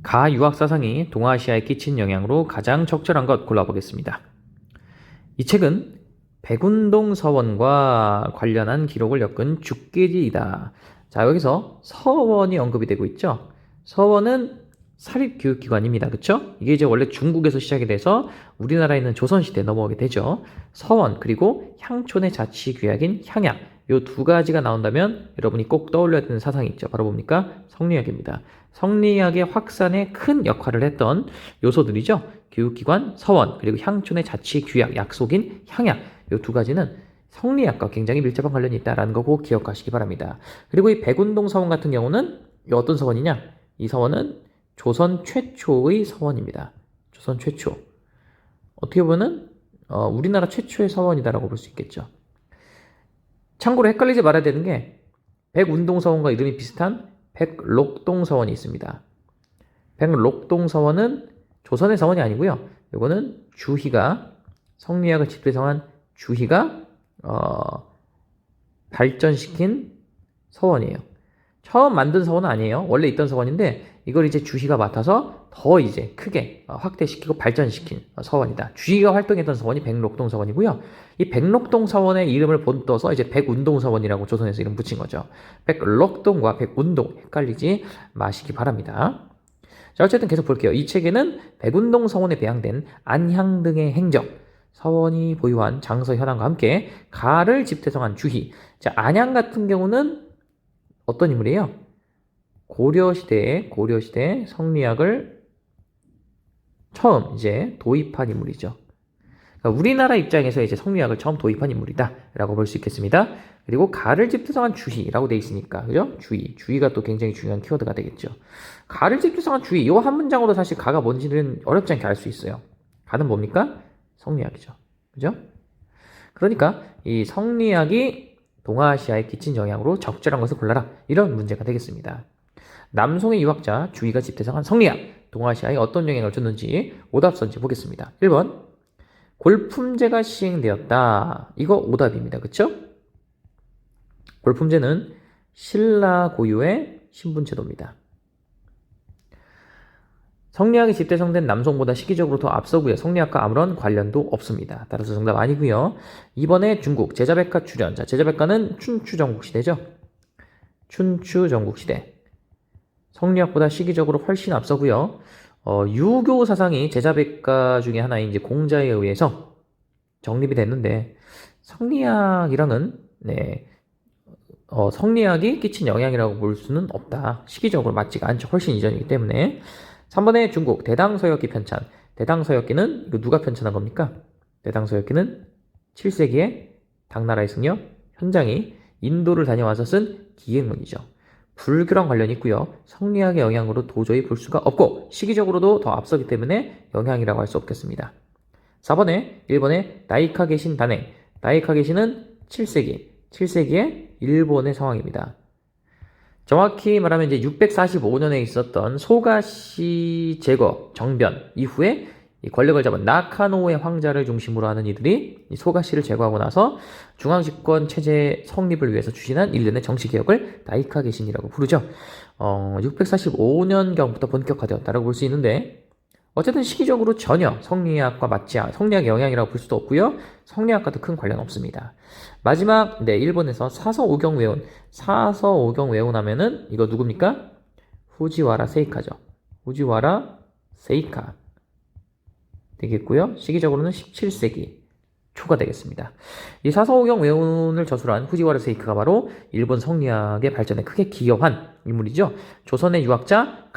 가 유학 사상이 동아시아에 끼친 영향으로 가장 적절한 것 골라보겠습니다. 이 책은 백운동 서원과 관련한 기록을 엮은 죽기이다. 자, 여기서 서원이 언급이 되고 있죠. 서원은 사립교육기관입니다. 그쵸? 이게 이제 원래 중국에서 시작이 돼서 우리나라에 있는 조선시대에 넘어오게 되죠. 서원, 그리고 향촌의 자치규약인 향약. 요 두 가지가 나온다면 여러분이 꼭 떠올려야 되는 사상이 있죠. 바로 뭡니까? 성리학입니다. 성리학의 확산에 큰 역할을 했던 요소들이죠. 교육기관, 서원, 그리고 향촌의 자치규약, 약속인 향약. 요 두 가지는 성리학과 굉장히 밀접한 관련이 있다는 거 꼭 기억하시기 바랍니다. 그리고 이 백운동 서원 같은 경우는 어떤 서원이냐? 이 서원은 조선 최초의 서원입니다. 조선 최초. 어떻게 보면 우리나라 최초의 서원이다라고 볼 수 있겠죠. 참고로 헷갈리지 말아야 되는 게 백운동 서원과 이름이 비슷한 백록동 서원이 있습니다. 백록동 서원은 조선의 서원이 아니고요. 이거는 주희가 성리학을 집대성한 주희가 발전시킨 서원이에요. 처음 만든 서원은 아니에요. 원래 있던 서원인데 이걸 이제 주희가 맡아서 더 이제 크게 확대시키고 발전시킨 서원이다. 주희가 활동했던 서원이 백록동 서원이고요. 이 백록동 서원의 이름을 본떠서 이제 백운동 서원이라고 조선에서 이름 붙인 거죠. 백록동과 백운동 헷갈리지 마시기 바랍니다. 자, 어쨌든 계속 볼게요. 이 책에는 백운동 서원에 배양된 안향 등의 행적, 서원이 보유한 장서 현황과 함께 가를 집대성한 주희. 자, 안향 같은 경우는 어떤 인물이에요? 고려시대에 성리학을 처음 이제 도입한 인물이죠. 그러니까 우리나라 입장에서 이제 성리학을 처음 도입한 인물이다라고 볼 수 있겠습니다. 그리고 가를 집대성한 주희라고 돼 있으니까, 그죠? 주희가 또 굉장히 중요한 키워드가 되겠죠. 가를 집대성한 주희, 이 한 문장으로 사실 가가 뭔지는 어렵지 않게 알 수 있어요. 가는 뭡니까? 성리학이죠. 그죠? 그러니까 이 성리학이 동아시아에 끼친 영향으로 적절한 것을 골라라. 이런 문제가 되겠습니다. 남송의 유학자 주희가 집대성한 성리학, 동아시아에 어떤 영향을 줬는지 오답선지 보겠습니다. 1번, 골품제가 시행되었다. 이거 오답입니다. 그쵸? 골품제는 신라 고유의 신분제도입니다. 성리학이 집대성된 남송보다 시기적으로 더 앞서고요. 성리학과 아무런 관련도 없습니다. 따라서 정답 아니고요. 2번에 중국 제자백가 출현. 자, 제자백가는 춘추 전국시대죠. 춘추 전국시대. 성리학보다 시기적으로 훨씬 앞서고요. 유교 사상이 제자백가 중에 하나인 이제 공자에 의해서 정립이 됐는데 성리학이랑은 성리학이 끼친 영향이라고 볼 수는 없다. 시기적으로 맞지가 않죠. 훨씬 이전이기 때문에. 3번에 중국 대당서역기 편찬. 대당서역기는 이거 누가 편찬한 겁니까? 대당서역기는 7세기에 당나라의 승려 현장이 인도를 다녀와서 쓴 기행문이죠. 불교랑 관련이 있고요. 성리학의 영향으로 도저히 볼 수가 없고 시기적으로도 더 앞서기 때문에 영향이라고 할 수 없겠습니다. 4번에 1번에 나이카 계신 단행. 나이카 계신은 7세기의 일본의 상황입니다. 정확히 말하면 이제 645년에 있었던 소가시 제거 정변 이후에 권력을 잡은 나카노의 황자를 중심으로 하는 이들이 소가시를 제거하고 나서 중앙집권 체제 성립을 위해서 추진한 일련의 정치개혁을 나이카 개신이라고 부르죠. 645년경부터 본격화되었다고 볼 수 있는데 어쨌든 시기적으로 전혀 성리학과 성리학의 영향이라고 볼 수도 없고요. 성리학과도 큰 관련 없습니다. 마지막 1번에서 사서오경 외운 하면은 이거 누굽니까? 후지와라 세이카죠. 후지와라 세이카 되겠고요. 시기적으로는 17세기 초가 되겠습니다. 이 사서오경 외운을 저술한 후지와라 세이카가 바로 일본 성리학의 발전에 크게 기여한 인물이죠. 조선의 유학자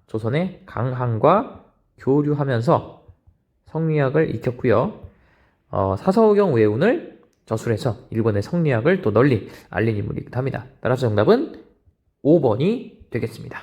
조선의 강항과 교류하면서 성리학을 익혔고요. 사서오경 외운을 저술해서 일본의 성리학을 또 널리 알린 인물이기도 합니다. 따라서 정답은 5번이 되겠습니다.